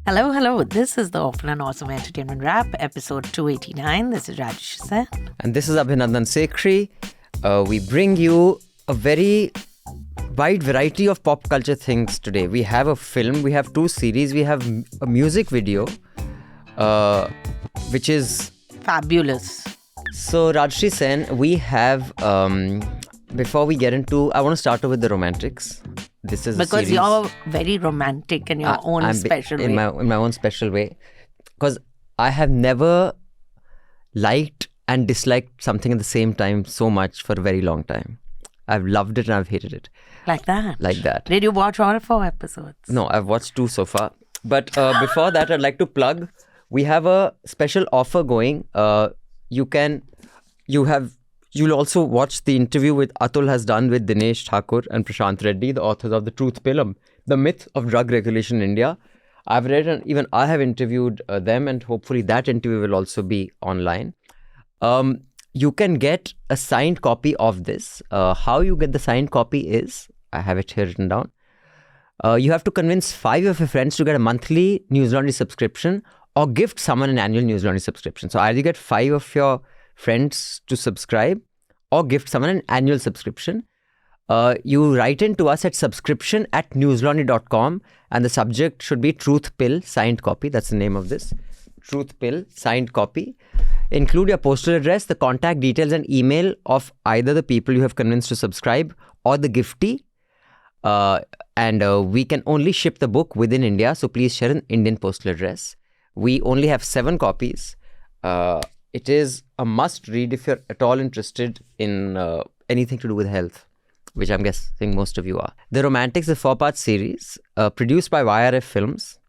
Hello, hello. This is the Awful and Awesome Entertainment Wrap, episode 289. This is Rajyasree. And this is Abhinandan Sekhri. We bring you a very wide variety of pop culture things today. We have a film, we have two series, we have a music video, which is Fabulous. So, Rajyasree Sen, we have, before we get into, I want to start off with the romantics. This is because a series. You're very romantic in your own special way. In my own special way. Because I have never liked and disliked something at the same time so much for a very long time. I've loved it and I've hated it. Like that? Like that. Did you watch all 4 episodes? No, I've watched 2 so far. But before that, I'd like to plug, we have a special offer going. You'll also watch the interview with Atul has done with Dinesh Thakur and Prashant Reddy, the authors of The Truth Pill, The Myth of Drug Regulation in India. I've read and even I have interviewed them, and hopefully that interview will also be online. You can get a signed copy of this. How you get the signed copy is, I have it here written down. You have to convince 5 of your friends to get a monthly News Laundry subscription or gift someone an annual News Laundry subscription. So either you get 5 of your friends to subscribe or gift someone an annual subscription. You write in to us at subscription@newslaundry.com, and the subject should be Truth Pill signed copy. That's the name of this. Truth Pill signed copy. Include your postal address, the contact details and email of either the people you have convinced to subscribe or the giftee. And we can only ship the book within India, so please share an Indian postal address. We only have 7 copies. It is a must read if you're at all interested in anything to do with health, which I'm guessing most of you are. The Romantics, a 4-part series, produced by YRF Films,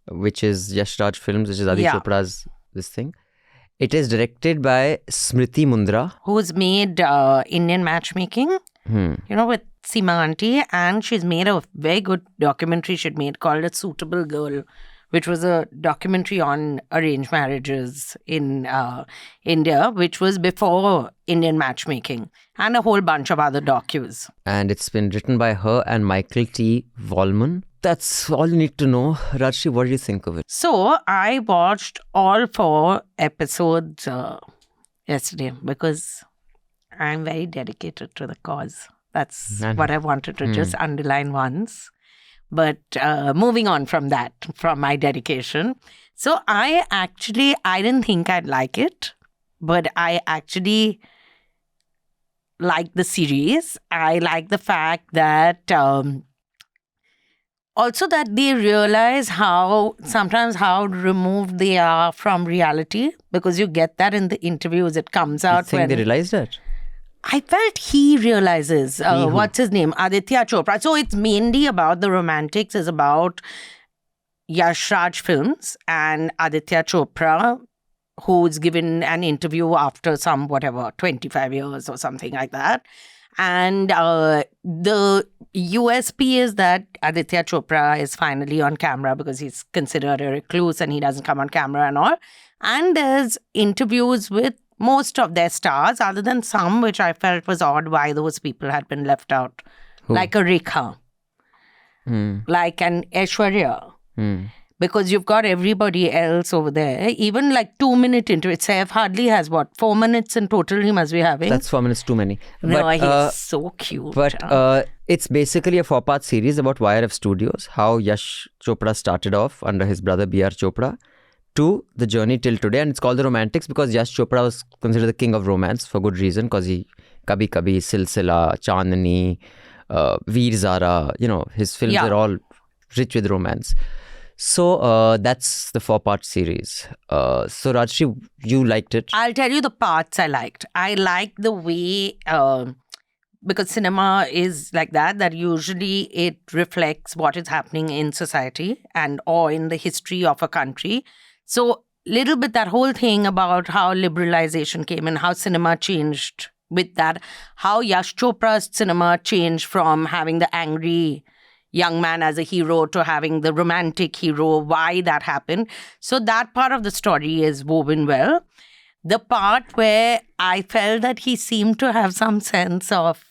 which is Yash Raj Films, which is Adi Chopra's this thing. It is directed by Smriti Mundra, who's made Indian Matchmaking, with Seema Auntie, and she's made a very good documentary she'd made called A Suitable Girl, which was a documentary on arranged marriages in India, which was before Indian Matchmaking, and a whole bunch of other docus. And it's been written by her and Michael T. Wallman. That's all you need to know. Rajyasree, what do you think of it? So I watched all 4 episodes yesterday because I'm very dedicated to the cause. That's what I wanted to just underline once. But moving on from that, from my dedication. So I didn't think I'd like it, but I actually like the series. I like the fact that also that they realize how removed they are from reality, because you get that in the interviews. It comes out. You think they realized that? I felt he realizes, what's his name? Aditya Chopra. So it's mainly about the romantics, is about Yash Raj Films and Aditya Chopra, who's given an interview after 25 years or something like that. And the USP is that Aditya Chopra is finally on camera because he's considered a recluse and he doesn't come on camera and all. And there's interviews with most of their stars, other than some which I felt was odd why those people had been left out. Who? Like a Rekha, like an Aishwarya. Because you've got everybody else over there. Even like 2-minute into it. Saif hardly has 4 minutes in total he must be having. That's 4 minutes too many. No, he's so cute. But it's basically a 4-part series about YRF Studios, how Yash Chopra started off under his brother B.R. Chopra, to the journey till today. And it's called The Romantics because Yash Chopra was considered the king of romance for good reason, because he Kabhi Kabhi, Silsila, Chandni, Veer Zara, his films are all rich with romance. So that's the 4-part series. So Rajyasree, you liked it. I'll tell you the parts I liked. I liked the way, because cinema is like that usually it reflects what is happening in society or in the history of a country. So little bit that whole thing about how liberalization came and how cinema changed with that, how Yash Chopra's cinema changed from having the angry young man as a hero to having the romantic hero, why that happened. So that part of the story is woven well. The part where I felt that he seemed to have some sense of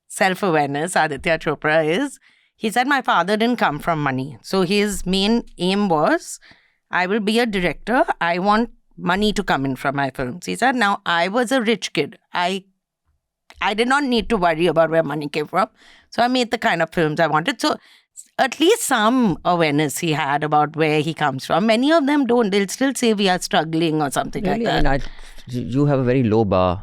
self-awareness, Aditya Chopra, is He said, my father didn't come from money. So his main aim was, I will be a director. I want money to come in from my films. He said, now I was a rich kid. I did not need to worry about where money came from. So I made the kind of films I wanted. So at least some awareness he had about where he comes from. Many of them don't. They'll still say we are struggling or something Really? like that. I mean, you have a very low bar.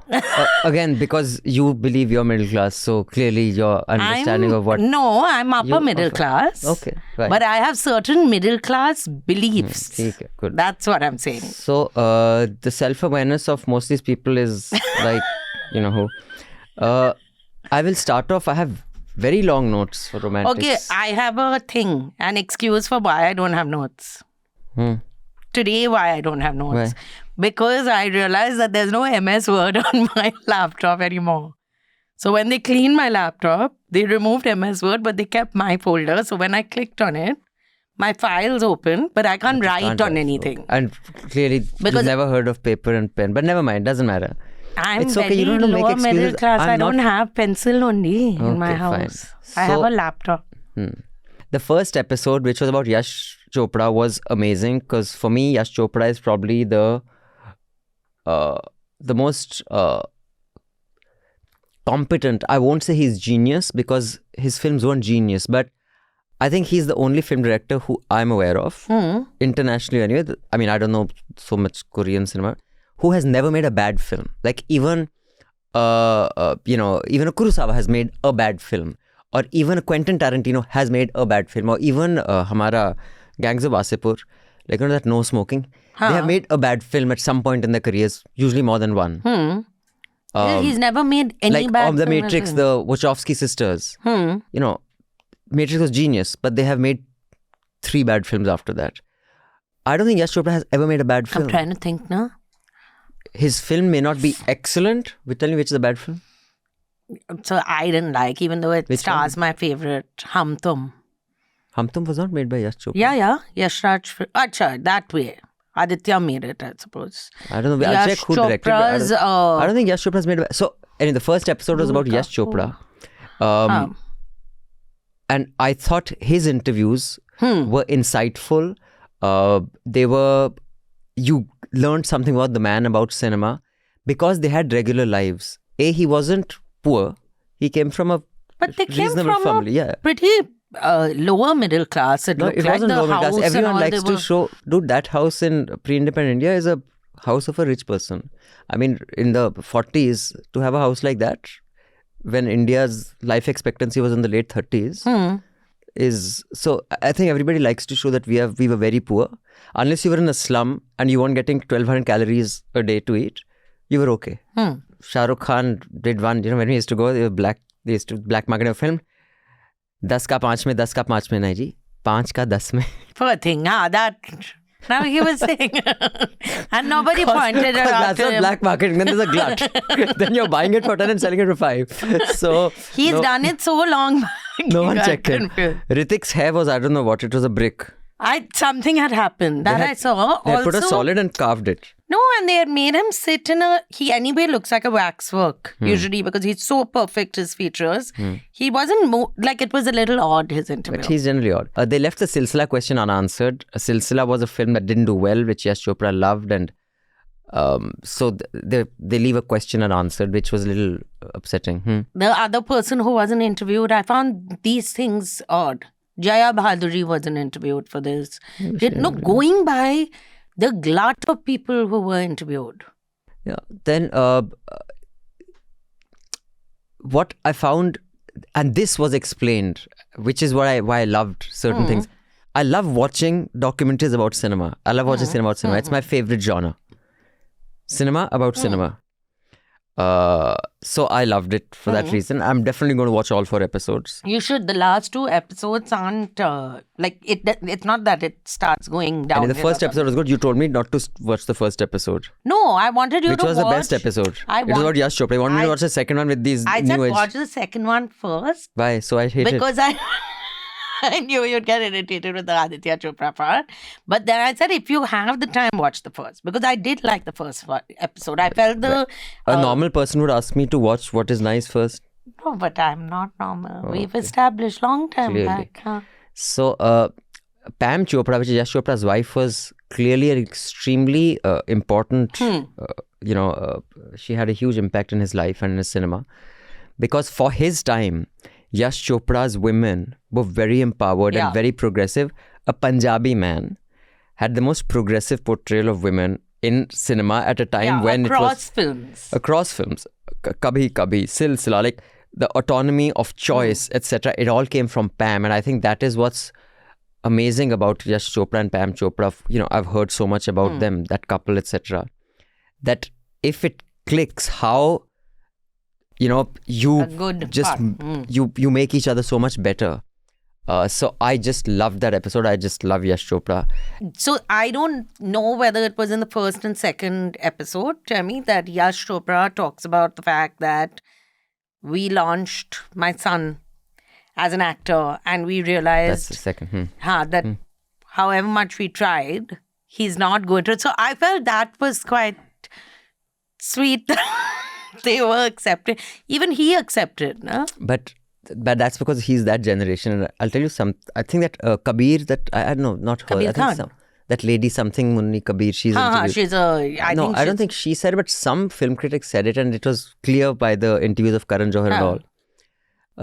Again, because you believe you're middle class, so clearly your understanding of what... No, I'm upper middle class. Okay, right. But I have certain middle class beliefs. Okay, good. That's what I'm saying. So, the self-awareness of most of these people is like, you know who. I will start off. I have very long notes for romantics. Okay, I have a thing, an excuse for why I don't have notes. Today, why I don't have notes. Why? Because I realized that there's no MS Word on my laptop anymore. So when they cleaned my laptop, they removed MS Word, but they kept my folder. So when I clicked on it, my file's open, but I can't write on anything. And clearly, you've never heard of paper and pen. But never mind, doesn't matter. I'm it's okay, very you don't have to make lower excuses. middle class. I don't have pencil only in my Okay, house. fine. I have So- a laptop. The first episode, which was about Yash Chopra, was amazing because for me, Yash Chopra is probably the most competent. I won't say he's genius because his films weren't genius, but I think he's the only film director who I'm aware of, internationally anyway. I mean, I don't know so much Korean cinema, who has never made a bad film. Like even, even a Kurosawa has made a bad film. Or even a Quentin Tarantino has made a bad film. Or even Hamara Gangs of Wasseypur, like that No Smoking. They have made a bad film at some point in their careers, usually more than one. He's never made any like bad The film. Matrix, the Wachowski sisters. Matrix was genius, but they have made 3 bad films after that. I don't think Yash Chopra has ever made a bad film. I'm trying to think now. His film may not be excellent. Tell me which is a bad film. So I didn't like, even though it Which stars my favorite, Hum Tum. Hum Tum was not made by Yash Chopra. Yeah. Yash Raj. Acha, that way. Aditya made it, I suppose. I don't know. I'll check who directed it. I don't think Yash Chopra has made it. So, anyway, the first episode was about Yash Chopra. And I thought his interviews were insightful. You learned something about the man, about cinema, because they had regular lives. He wasn't poor. He came from a But they came reasonable from family. a pretty lower middle class. It looked like wasn't the lower middle house class. Everyone and all likes they to were... show, dude, that house in pre-independent India is a house of a rich person. I mean, in the 40s, to have a house like that, when India's life expectancy was in the late 30s, is... So, I think everybody likes to show that we were very poor. Unless you were in a slum and you weren't getting 1200 calories a day to eat, you were okay. Shah Rukh Khan did one, when he used to go, they used to black market a film. 10 ka 5 mein, 10 ka 5 mein nahi ji. 5 ka 10 mein. Poor thing, that... Now he was saying... and nobody pointed it out That's not black marketing, then there's a glut. Then you're buying it for 10 and selling it for 5. So... He's done it so long back. No one checked it. Ritik's hair was, I don't know what, it was a brick. Something had happened that I saw. They had put a solid and carved it. No, and they had made him sit in he anyway looks like a waxwork, usually, because he's so perfect, his features. He wasn't, like, it was a little odd, his interview. But he's generally odd. They left the Silsila question unanswered. Silsila was a film that didn't do well, which Yash Chopra loved, and so they leave a question unanswered, which was a little upsetting. The other person who wasn't interviewed, I found these things odd. Jaya Bhaduri wasn't interviewed for this. Going by the glut of people who were interviewed. Yeah. Then what I found, and this was explained, which is why I loved certain things. I love watching documentaries about cinema. I love watching cinema about cinema. It's my favorite genre. Cinema about cinema. So I loved it for that reason. I'm definitely going to watch all 4 episodes. You should. The last 2 episodes aren't it's not that it starts going down. And the first episode was good. You told me not to watch the first episode. No, I wanted you Which to was watch. the best episode. It was about Yash Chopra. You wanted me to watch the second one with these I new said age. watch the second one first. Why? So I hate it. Because I knew you'd get irritated with the Aditya Chopra part. But then I said, if you have the time, watch the first. Because I did like the first episode. I felt A normal person would ask me to watch what is nice first. No, but I'm not normal. Oh, We've okay. established long time Clearly. back. Huh? So, Pam Chopra, which is Yash Chopra's wife, was clearly an extremely important, she had a huge impact in his life and in his cinema. Because for his time, Yash Chopra's women were very empowered and very progressive. A Punjabi man had the most progressive portrayal of women in cinema at a time when it was... Across films. Kabhi Kabhi, Silsila, like the autonomy of choice, etc. It all came from Pam. And I think that is what's amazing about Yash Chopra and Pam Chopra. I've heard so much about them, that couple, etc. That if it clicks, how... you just you make each other so much better. So I just loved that episode. I just love Yash Chopra. So I don't know whether it was in the first and second episode, Tammy, that Yash Chopra talks about the fact that we launched my son as an actor and we realized that's the second. that however much we tried, he's not going to. So I felt that was quite sweet. They were accepted. Even he accepted, no? But that's because he's that generation. And I'll tell you I think that Kabir, that I don't know, not her. Kabir Khan. That lady, something Munni Kabir, she's I don't think she said it, but some film critics said it, and it was clear by the interviews of Karan Johar and all.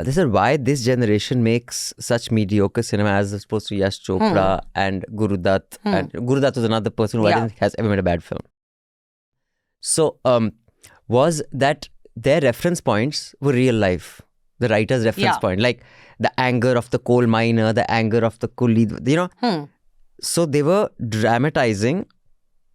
They said why this generation makes such mediocre cinema as opposed to Yash Chopra and Guru Dutt. And Guru Dutt was another person who I don't think has ever made a bad film. So, was that their reference points were real life. The writer's reference point. Like the anger of the coal miner, the anger of the coolie, So they were dramatizing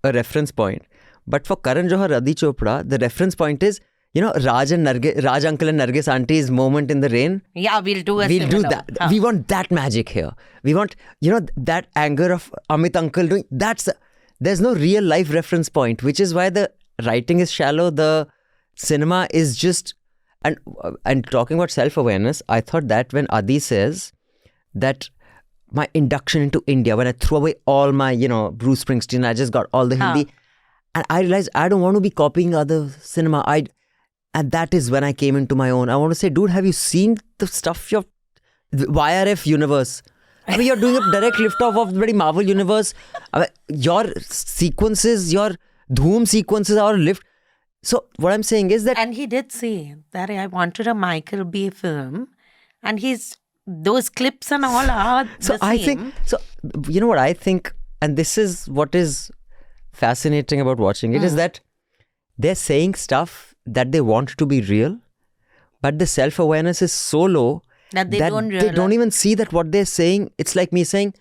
a reference point. But for Karan Johar, Adi Chopra, the reference point is, Raj uncle and Nargis auntie's moment in the rain. Yeah, we'll do that. We want that magic here. We want, that anger of Amit uncle doing, there's no real life reference point, which is why the writing is shallow, the cinema is just, and talking about self-awareness, I thought that when Adi says that my induction into India, when I threw away all my, Bruce Springsteen, I just got all the Hindi, and I realized I don't want to be copying other cinema. And that is when I came into my own. I want to say, dude, have you seen the stuff, the YRF universe? I mean, you're doing a direct lift-off of the very Marvel universe. Your sequences, your Dhoom sequences are lift. So what I'm saying is that... And he did say that I wanted a Michael Bay film. And those clips and all are the same. You know what I think, and this is what is fascinating about watching it, is that they're saying stuff that they want to be real, but the self-awareness is so low that they don't even see that what they're saying. It's like me saying,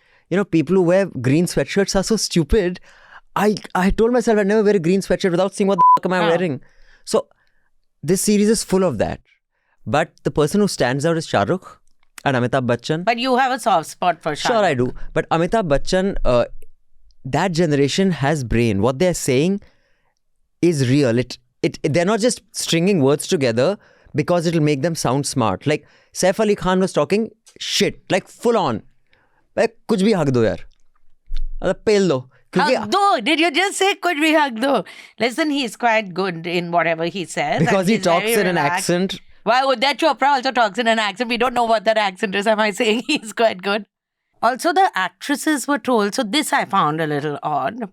people who wear green sweatshirts are so stupid. I told myself I'd never wear a green sweatshirt without seeing what the fuck am I wearing. So this series is full of that. But the person who stands out is Shah Rukh and Amitabh Bachchan. But you have a soft spot for Shah Rukh. Sure, I do. But Amitabh Bachchan, that generation has brain. What they're saying is real. They're not just stringing words together because it'll make them sound smart. Like Saif Ali Khan was talking shit, like full on. Like, kuch bhi hag do yaar. Pel do. Hug do? Did you just say could be hug do? Listen, he's quite good in whatever he says. Because he talks in an accent. Why would that Chopra also talks in an accent? We don't know what that accent is. Am I saying he's quite good? Also, the actresses were told, so this I found a little odd.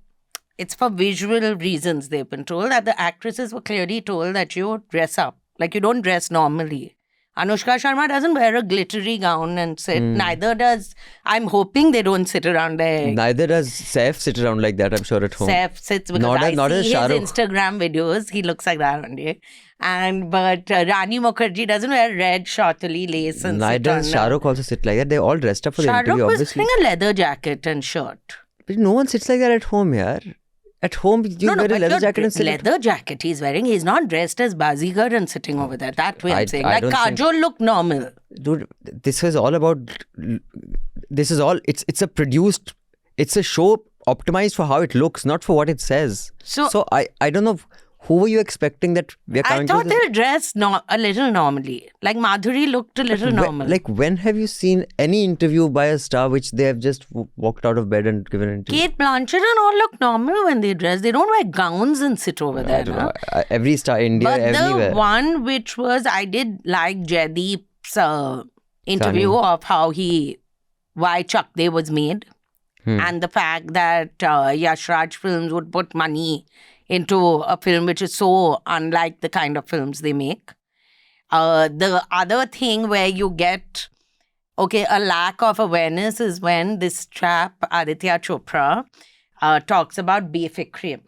It's for visual reasons they've been told that the actresses were clearly told that you dress up. Like you don't dress normally. Anushka Sharma doesn't wear a glittery gown and sit. Neither does, I'm hoping they don't sit around there. Neither does Saif sit around like that, I'm sure, at home. Saif sits because I see his Instagram videos. He looks like that one day. But Rani Mukherjee doesn't wear red shortly lace and neither does Shah Rukh also sit like that. They're all dressed up for the interview, obviously. Shah Rukh was wearing a leather jacket and shirt. But no one sits like that at home, yaar. At home, you wear a leather jacket and sit. Leather jacket he's wearing. He's not dressed as Bazigar and sitting over there. That way I'm saying. Like Kajol look normal. Dude, this is all about... This is all... It's a show optimized for how it looks, not for what it says. So I don't know who were you expecting that we are I coming thought to they this? were dressed a little normally. Like Madhuri looked a little normal. When have you seen any interview by a star which they have just walked out of bed and given an interview? Kate Blanchett and all look normal when they dress. They don't wear gowns and sit over there. No? Every star, India, but everywhere. The one which was, I did like Jaideep's interview of why Chak De was made. And the fact that Yash Raj films would put money into a film which is so unlike the kind of films they make. The other thing where you get, a lack of awareness is when this chap, Aditya Chopra, talks about Sekhri.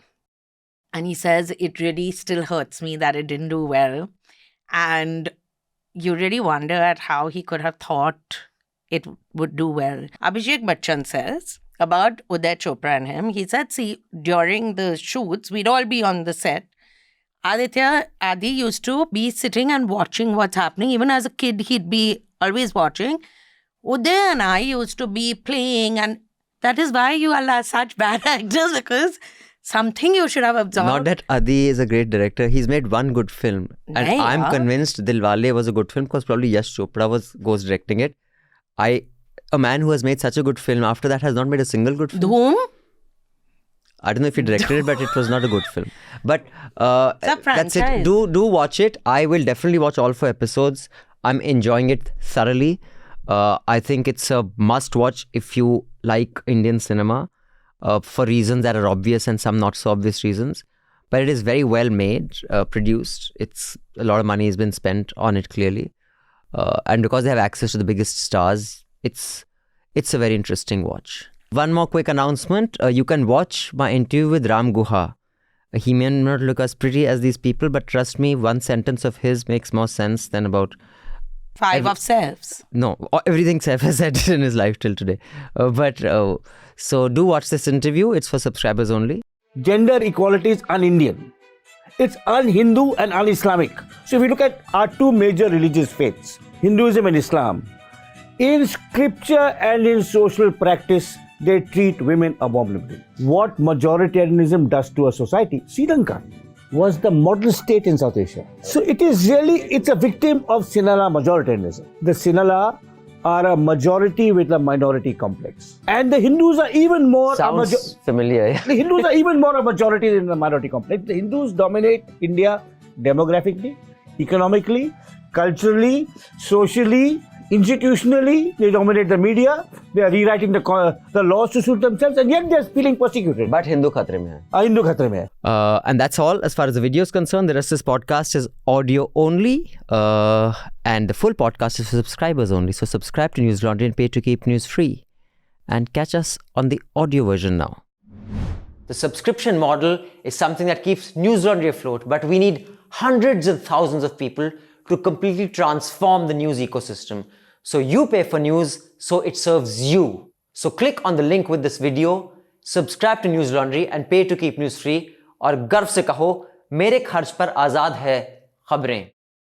And he says, it really still hurts me that it didn't do well. And you really wonder at how he could have thought it would do well. Abhishek Bachchan says about Udta Chopra and him, he said, see, during the shoots, we'd all be on the set. Adi used to be sitting and watching what's happening. Even as a kid, he'd be always watching. Udta and I used to be playing, and that is why you are such bad actors, because something you should have absorbed. Not that Adi is a great director. He's made one good film. And I'm convinced Dilwale was a good film because probably Yash Chopra was ghost directing it. A man who has made such a good film after that has not made a single good film. Whom? I don't know if he directed it, but it was not a good film. But that's it. Do watch it. I will definitely watch all 4 episodes. I'm enjoying it thoroughly. I think it's a must watch if you like Indian cinema for reasons that are obvious and some not so obvious reasons. But it is very well made, produced. It's a lot of money has been spent on it clearly. And because they have access to the biggest stars, it's a very interesting watch. One more quick announcement. You can watch my interview with Ram Guha. He may not look as pretty as these people, but trust me, one sentence of his makes more sense than about 5 of Saif's. No, everything Saif has said in his life till today. So do watch this interview. It's for subscribers only. Gender equality is un-Indian. It's un-Hindu and un-Islamic. So if we look at our 2 major religious faiths, Hinduism and Islam, in scripture and in social practice, they treat women abominably. What majoritarianism does to a society, Sri Lanka was the model state in South Asia. So it's a victim of Sinhala majoritarianism. The Sinhala are a majority with a minority complex. And the Hindus are even more... Sounds familiar. Yeah. The Hindus are even more a majority than the minority complex. The Hindus dominate India demographically, economically, culturally, socially, institutionally. They dominate the media. They are rewriting the laws to suit themselves, and yet they are feeling persecuted. But Hindu khatre mein hai. Hindu khatre mein hai. And that's all as far as the video is concerned. The rest of this podcast is audio only. And the full podcast is for subscribers only. So subscribe to News Laundry and pay to keep news free. And catch us on the audio version now. The subscription model is something that keeps News Laundry afloat, but we need hundreds of thousands of people to completely transform the news ecosystem. So you pay for news, so it serves you. So click on the link with this video, subscribe to News Laundry and pay to keep news free, और गर्व से कहो मेरे खर्च पर आजाद है खबरें.